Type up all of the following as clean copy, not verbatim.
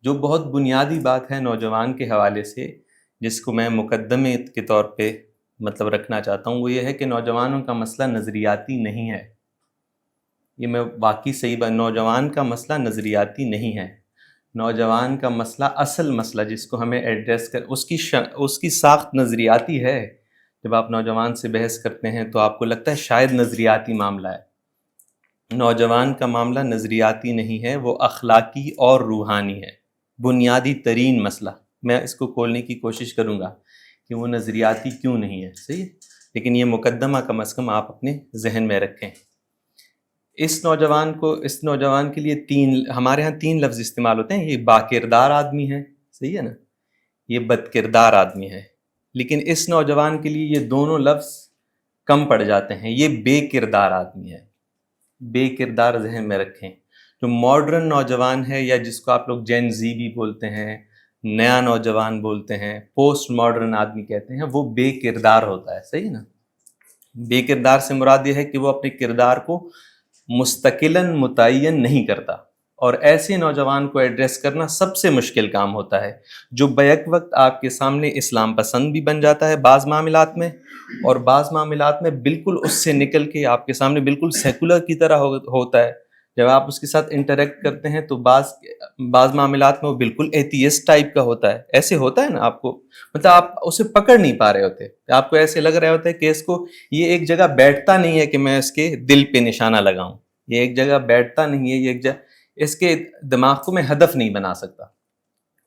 جو بہت بنیادی بات ہے نوجوان کے حوالے سے، جس کو میں مقدمے کے طور پہ مطلب رکھنا چاہتا ہوں، وہ یہ ہے کہ نوجوانوں کا مسئلہ نظریاتی نہیں ہے۔ یہ میں واقعی صحیح بات، نوجوان کا مسئلہ نظریاتی نہیں ہے۔ نوجوان کا مسئلہ، اصل مسئلہ جس کو ہمیں ایڈریس کر، اس کی ساخت نظریاتی ہے۔ جب آپ نوجوان سے بحث کرتے ہیں تو آپ کو لگتا ہے شاید نظریاتی معاملہ ہے۔ نوجوان کا معاملہ نظریاتی نہیں ہے، وہ اخلاقی اور روحانی ہے، بنیادی ترین مسئلہ۔ میں اس کو کھولنے کی کوشش کروں گا کہ وہ نظریاتی کیوں نہیں ہے، صحیح ہے؟ لیکن یہ مقدمہ کم از کم آپ اپنے ذہن میں رکھیں۔ اس نوجوان کے لیے ہمارے ہاں تین لفظ استعمال ہوتے ہیں۔ یہ با کردار آدمی ہے، صحیح ہے نا، یہ بد کردار آدمی ہے۔ لیکن اس نوجوان کے لیے یہ دونوں لفظ کم پڑ جاتے ہیں، یہ بے کردار آدمی ہے۔ بے کردار ذہن میں رکھیں۔ جو ماڈرن نوجوان ہے، یا جس کو آپ لوگ جین زی بھی بولتے ہیں، نیا نوجوان بولتے ہیں، پوسٹ ماڈرن آدمی کہتے ہیں، وہ بے کردار ہوتا ہے، صحیح نا۔ بے کردار سے مراد یہ ہے کہ وہ اپنے کردار کو مستقلاً متعین نہیں کرتا، اور ایسے نوجوان کو ایڈریس کرنا سب سے مشکل کام ہوتا ہے، جو بیک وقت آپ کے سامنے اسلام پسند بھی بن جاتا ہے بعض معاملات میں، اور بعض معاملات میں بالکل اس سے نکل کے آپ کے سامنے بالکل سیکولر کی طرح ہوتا ہے۔ جب آپ اس کے ساتھ انٹریکٹ کرتے ہیں تو بعض معاملات میں وہ بالکل ایتھیسٹ ٹائپ کا ہوتا ہے۔ ایسے ہوتا ہے نا، آپ کو مطلب آپ اسے پکڑ نہیں پا رہے ہوتے، آپ کو ایسے لگ رہا ہوتا ہے کہ اس کو یہ ایک جگہ بیٹھتا نہیں ہے کہ میں اس کے دل پہ نشانہ لگاؤں، یہ ایک جگہ بیٹھتا نہیں ہے، یہ ایک جگہ اس کے دماغ کو میں ہدف نہیں بنا سکتا۔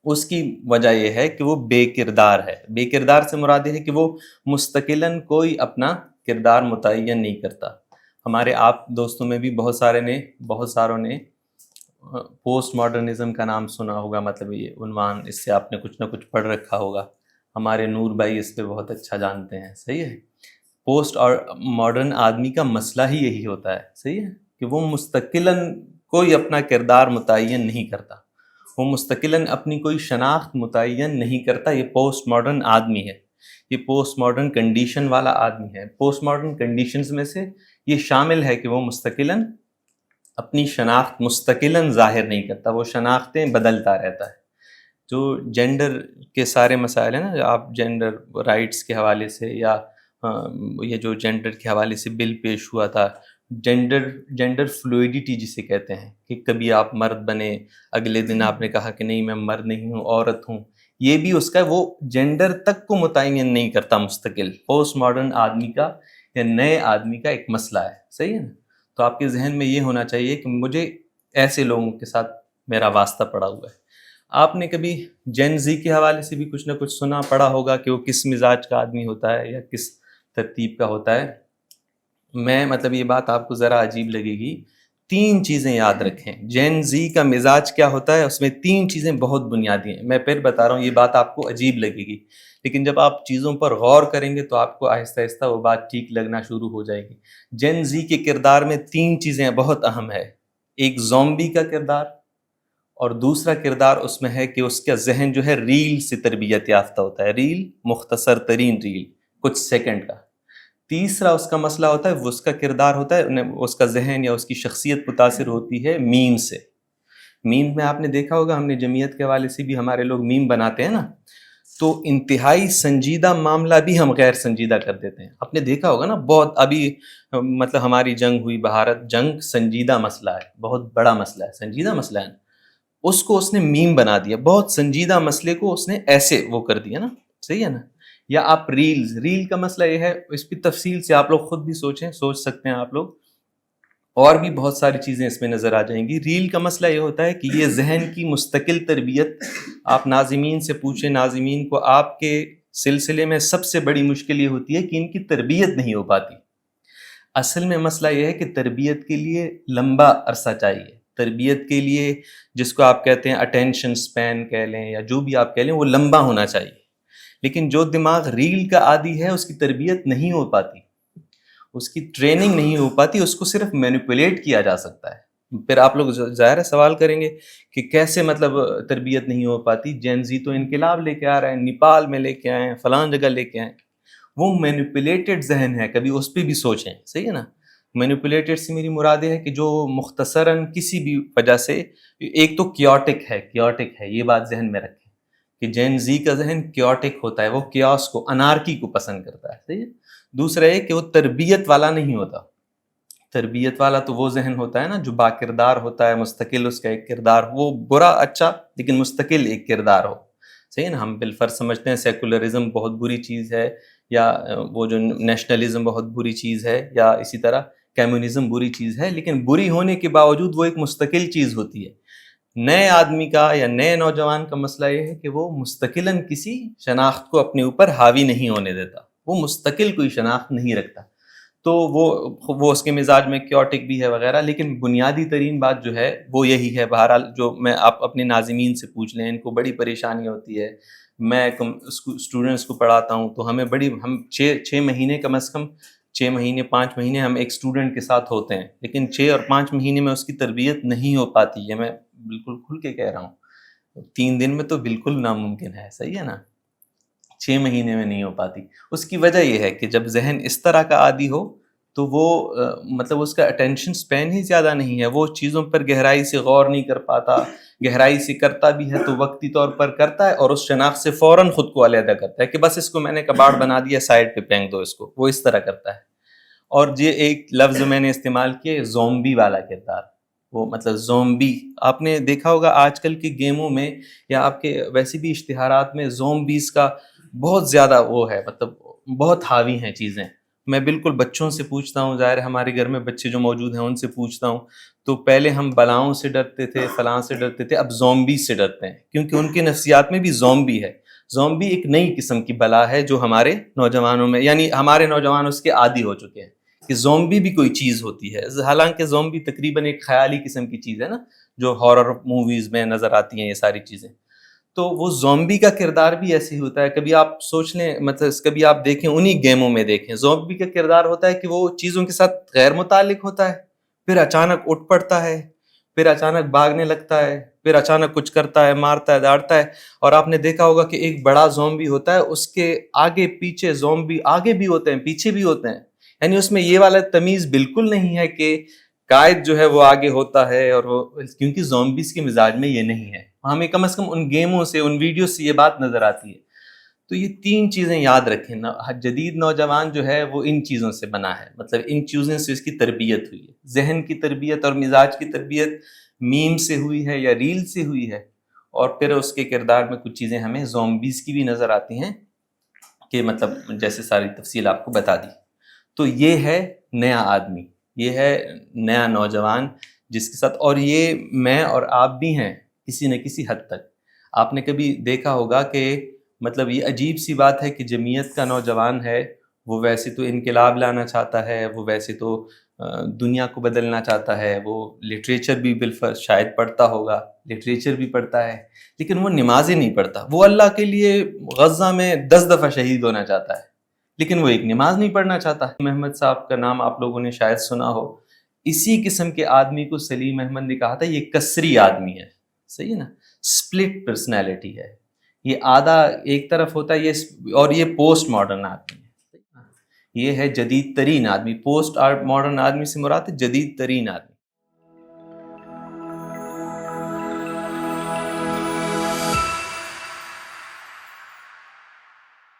اس کی وجہ یہ ہے کہ وہ بے کردار ہے۔ بے کردار سے مراد یہ ہے کہ وہ مستقلاً کوئی اپنا کردار متعین نہیں کرتا۔ ہمارے آپ دوستوں میں بھی بہت ساروں نے پوسٹ ماڈرنزم کا نام سنا ہوگا، مطلب یہ عنوان، اس سے آپ نے کچھ نہ کچھ پڑھ رکھا ہوگا۔ ہمارے نور بھائی اس پہ بہت اچھا جانتے ہیں، صحیح ہے۔ پوسٹ اور ماڈرن آدمی کا مسئلہ ہی یہی ہوتا ہے، صحیح ہے، کہ وہ مستقلاً کوئی اپنا کردار متعین نہیں کرتا، وہ مستقلاً اپنی کوئی شناخت متعین نہیں کرتا۔ یہ پوسٹ ماڈرن آدمی ہے، یہ پوسٹ ماڈرن کنڈیشن والا آدمی ہے۔ پوسٹ ماڈرن کنڈیشنز میں سے یہ شامل ہے کہ وہ مستقلاً اپنی شناخت مستقلاً ظاہر نہیں کرتا، وہ شناختیں بدلتا رہتا ہے۔ جو جینڈر کے سارے مسائل ہیں نا، آپ جینڈر رائٹس کے حوالے سے، یا یہ جو جینڈر کے حوالے سے بل پیش ہوا تھا، جینڈر فلوئڈٹی جسے کہتے ہیں، کہ کبھی آپ مرد بنے، اگلے دن آپ نے کہا کہ نہیں میں مرد نہیں ہوں، عورت ہوں، یہ بھی اس کا وہ جینڈر تک کو متعین نہیں کرتا مستقل۔ پوسٹ ماڈرن آدمی کا یا نئے آدمی کا ایک مسئلہ ہے، صحیح ہے نا۔ تو آپ کے ذہن میں یہ ہونا چاہیے کہ مجھے ایسے لوگوں کے ساتھ میرا واسطہ پڑا ہوا ہے۔ آپ نے کبھی جین زی کے حوالے سے بھی کچھ نہ کچھ سنا پڑا ہوگا کہ وہ کس مزاج کا آدمی ہوتا ہے یا کس ترتیب کا ہوتا ہے۔ میں مطلب یہ بات آپ کو ذرا عجیب لگے گی، 3 چیزیں یاد رکھیں۔ جین زی کا مزاج کیا ہوتا ہے، اس میں 3 چیزیں بہت بنیادی ہیں۔ میں پھر بتا رہا ہوں، یہ بات آپ کو عجیب لگے گی، لیکن جب آپ چیزوں پر غور کریں گے تو آپ کو آہستہ آہستہ وہ بات ٹھیک لگنا شروع ہو جائے گی۔ جین زی کے کردار میں 3 چیزیں بہت اہم ہے۔ ایک زومبی کا کردار، اور دوسرا کردار اس میں ہے کہ اس کا ذہن جو ہے ریل سے تربیت یافتہ ہوتا ہے، ریل، مختصر ترین ریل، کچھ سیکنڈ کا۔ تیسرا اس کا مسئلہ ہوتا ہے، وہ اس کا کردار ہوتا ہے، اس کا ذہن یا اس کی شخصیت متاثر ہوتی ہے میم سے۔ میم میں آپ نے دیکھا ہوگا، ہم نے جمعیت کے حوالے سے بھی ہمارے لوگ میم بناتے ہیں نا، تو انتہائی سنجیدہ معاملہ بھی ہم غیر سنجیدہ کر دیتے ہیں۔ آپ نے دیکھا ہوگا نا، بہت ابھی مطلب ہماری جنگ ہوئی، بھارت جنگ، سنجیدہ مسئلہ ہے، بہت بڑا مسئلہ ہے، سنجیدہ مسئلہ ہے، اس کو اس نے میم بنا دیا، بہت سنجیدہ مسئلے کو اس نے ایسے وہ کر دیا نا، صحیح ہے نا۔ یا آپ ریل کا مسئلہ یہ ہے، اس کی تفصیل سے آپ لوگ خود بھی سوچ سکتے ہیں آپ لوگ، اور بھی بہت ساری چیزیں اس میں نظر آ جائیں گی۔ ریل کا مسئلہ یہ ہوتا ہے کہ یہ ذہن کی مستقل تربیت، آپ ناظمین سے پوچھیں، ناظمین کو آپ کے سلسلے میں سب سے بڑی مشکل یہ ہوتی ہے کہ ان کی تربیت نہیں ہو پاتی۔ اصل میں مسئلہ یہ ہے کہ تربیت کے لیے لمبا عرصہ چاہیے، تربیت کے لیے جس کو آپ کہتے ہیں اٹینشن سپین کہہ لیں یا جو بھی آپ کہہ لیں، وہ لمبا ہونا چاہیے۔ لیکن جو دماغ ریل کا عادی ہے، اس کی تربیت نہیں ہو پاتی، اس کی ٹریننگ نہیں ہو پاتی، اس کو صرف مینیپولیٹ کیا جا سکتا ہے۔ پھر آپ لوگ ظاہر ہے سوال کریں گے کہ کیسے مطلب تربیت نہیں ہو پاتی؟ جین زی تو انقلاب لے کے آ رہے ہیں، نیپال میں لے کے آئے ہیں، فلاں جگہ لے کے آئے ہیں، وہ مینیپولیٹڈ ذہن ہے، کبھی اس پہ بھی سوچیں، صحیح ہے نا۔ مینیپولیٹڈ سے میری مراد یہ ہے کہ جو مختصراً کسی بھی وجہ سے، ایک تو کیوٹک ہے، یہ بات ذہن میں رکھیں کہ جین زی کا ذہن کیوٹک ہوتا ہے، وہ کیوس کو، انارکی کو پسند کرتا ہے، صحیح ہے۔ دوسرا یہ کہ وہ تربیت والا نہیں ہوتا، تربیت والا تو وہ ذہن ہوتا ہے نا جو با کردار ہوتا ہے، مستقل اس کا ایک کردار، وہ برا اچھا لیکن مستقل ایک کردار ہو، صحیح ہے نا۔ ہم بالفرض سمجھتے ہیں سیکولرزم بہت بری چیز ہے، یا وہ جو نیشنلزم بہت بری چیز ہے، یا اسی طرح کمیونزم بری چیز ہے، لیکن بری ہونے کے باوجود وہ ایک مستقل چیز ہوتی ہے۔ نئے آدمی کا یا نئے نوجوان کا مسئلہ یہ ہے کہ وہ مستقلاً کسی شناخت کو اپنے اوپر حاوی نہیں ہونے دیتا، وہ مستقل کوئی شناخت نہیں رکھتا، تو وہ اس کے مزاج میں کیوٹک بھی ہے وغیرہ۔ لیکن بنیادی ترین بات جو ہے وہ یہی ہے، بہرحال جو میں آپ اپنے ناظمین سے پوچھ لیں، ان کو بڑی پریشانی ہوتی ہے۔ میں اسٹوڈنٹس کو پڑھاتا ہوں تو ہم 6 مہینے کم از کم 6 مہینے 5 مہینے ہم ایک اسٹوڈنٹ کے ساتھ ہوتے ہیں، لیکن 6 اور 5 مہینے میں اس کی تربیت نہیں ہو پاتی، یہ میں بالکل کھل کے کہہ رہا ہوں۔ 3 دن میں تو بالکل ناممکن ہے، صحیح ہے نا، 6 مہینے میں نہیں ہو پاتی۔ اس کی وجہ یہ ہے کہ جب ذہن اس طرح کا عادی ہو تو وہ مطلب اس کا اٹینشن سپین ہی زیادہ نہیں ہے، وہ چیزوں پر گہرائی سے غور نہیں کر پاتا، گہرائی سے کرتا بھی ہے تو وقتی طور پر کرتا ہے، اور اس شناخت سے فوراً خود کو علیحدہ کرتا ہے کہ بس اس کو میں نے کباڑ بنا دیا، سائڈ پہ پھینک دو اس کو، وہ اس طرح کرتا ہے۔ اور یہ ایک لفظ میں نے استعمال کیا، زومبی والا کردار، وہ مطلب زومبی، آپ نے دیکھا ہوگا آج کل کی گیموں میں یا آپ کے ویسے بھی اشتہارات میں زومبیز کا بہت زیادہ وہ ہے، مطلب بہت حاوی ہیں چیزیں۔ میں بالکل بچوں سے پوچھتا ہوں، ظاہر ہمارے گھر میں بچے جو موجود ہیں ان سے پوچھتا ہوں، تو پہلے ہم بلاؤں سے ڈرتے تھے، فلاں سے ڈرتے تھے، اب زومبی سے ڈرتے ہیں، کیونکہ ان کے نفسیات میں بھی زومبی ہے۔ زومبی ایک نئی قسم کی بلا ہے جو ہمارے نوجوانوں میں، یعنی ہمارے نوجوان اس کے عادی ہو چکے ہیں کہ زومبی بھی کوئی چیز ہوتی ہے، حالانکہ زومبی تقریباً ایک خیالی قسم کی چیز ہے نا، جو ہارر موویز میں نظر آتی ہیں یہ ساری چیزیں۔ تو وہ زومبی کا کردار بھی ایسے ہی ہوتا ہے، کبھی آپ سوچ لیں، مطلب کبھی آپ دیکھیں انہی گیموں میں دیکھیں، زومبی کا کردار ہوتا ہے کہ وہ چیزوں کے ساتھ غیر متعلق ہوتا ہے، پھر اچانک اٹھ پڑتا ہے، پھر اچانک بھاگنے لگتا ہے، پھر اچانک کچھ کرتا ہے، مارتا ہے، داڑتا ہے۔ اور آپ نے دیکھا ہوگا کہ ایک بڑا زومبی ہوتا ہے، اس کے آگے پیچھے زومبی آگے بھی ہوتے ہیں، پیچھے بھی ہوتے ہیں، یعنی اس میں یہ والا تمیز بالکل نہیں ہے کہ قائد جو ہے وہ آگے ہوتا ہے، اور وہ، کیونکہ زومبیز کے مزاج میں یہ نہیں ہے، ہمیں کم از کم ان گیموں سے، ان ویڈیو سے یہ بات نظر آتی ہے۔ تو یہ 3 چیزیں یاد رکھیں، جدید نوجوان جو ہے وہ ان چیزوں سے بنا ہے، مطلب ان چیزوں سے اس کی تربیت ہوئی ہے، ذہن کی تربیت اور مزاج کی تربیت میم سے ہوئی ہے یا ریل سے ہوئی ہے، اور پھر اس کے کردار میں کچھ چیزیں ہمیں زومبیز کی بھی نظر آتی ہیں، کہ مطلب جیسے ساری تفصیل آپ کو بتا دی۔ تو یہ ہے نیا آدمی، یہ ہے نیا نوجوان جس کے ساتھ، اور یہ میں اور آپ بھی ہیں کسی نہ کسی حد تک۔ آپ نے کبھی دیکھا ہوگا کہ مطلب یہ عجیب سی بات ہے کہ جمعیت کا نوجوان ہے، وہ ویسے تو انقلاب لانا چاہتا ہے، وہ ویسے تو دنیا کو بدلنا چاہتا ہے، وہ لٹریچر بھی بالفرض شاید پڑھتا ہوگا، لٹریچر بھی پڑھتا ہے، لیکن وہ نمازیں نہیں پڑھتا۔ وہ اللہ کے لیے غزہ میں 10 دفعہ شہید ہونا چاہتا ہے، لیکن وہ ایک نماز نہیں پڑھنا چاہتا۔ محمد صاحب کا نام آپ لوگوں نے شاید سنا ہو، اسی قسم کے آدمی کو سلیم احمد نے کہا تھا یہ کسری آدمی ہے، صحیح ہے نا، سپلٹ پرسنالٹی ہے، یہ آدھا ایک طرف ہوتا ہے یہ، اور یہ پوسٹ ماڈرن آدمی ہے، یہ ہے جدید ترین آدمی۔ پوسٹ ماڈرن آدمی سے مراد ہے جدید ترین آدمی۔